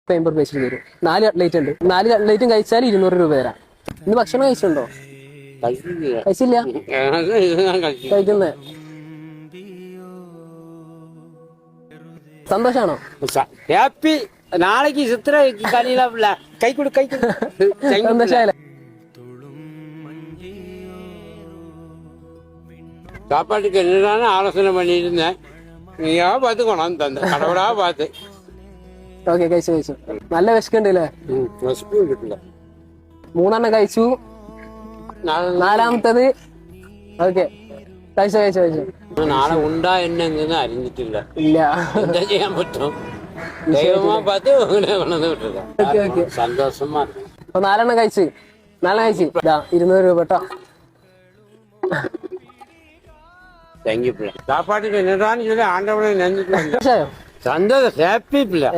50 പൈസ തരും. 4 കട്ട്ലേറ്റ് ഉണ്ട്. 4 കട്ട്ലേറ്റും കഴിച്ചാൽ 200 രൂപ തരാം. ഇന്ന് ഭക്ഷണം കഴിച്ചിട്ടുണ്ടോ? കഴിച്ചില്ല. കഴിക്കുന്നേ സന്തോഷാണോ? ഹാപ്പി. നാളേക്ക് ചിത്ര കളിയില്ല. കൈ കൊടു കൈ സന്തോഷായല്ലേ? சாப்பாட்டுக்கு என்னதானே ஆலோசனை பண்ணிட்டு இருந்தேன். நீயா பார்த்து கொண்டாந்து தந்த கடவுளா பார்த்து. ഓക്കെ കഴിച്ചു കഴിച്ചു. നല്ല വിശക്കുണ്ടല്ലേ? കിട്ടില്ല. 3 കഴിച്ചു. 4ാമത്തത് ഓക്കെ കഴിച്ചു കഴിച്ചു കഴിച്ചു. നാളെ ഉണ്ടാ എന്നെന്ന് അറിഞ്ഞിട്ടില്ല. ഇല്ല, എന്താ ചെയ്യാൻ പറ്റും? ദൈവമാ பார்த்து കൊണ്ടു വിട്ടില്ല. സന്തോഷമാ. അപ്പൊ 4 കഴിച്ച് 4 കഴിച്ച് 200 രൂപ കേട്ടോ. தேங்க்யூ பிள்ளை. சாப்பாட்டுக்கு என்னதான் சொல்லி ஆண்டவனை நினைச்சிட்டு സന്തോഷം. சந்தோஷம். ஹாப்பி பிள்ளை.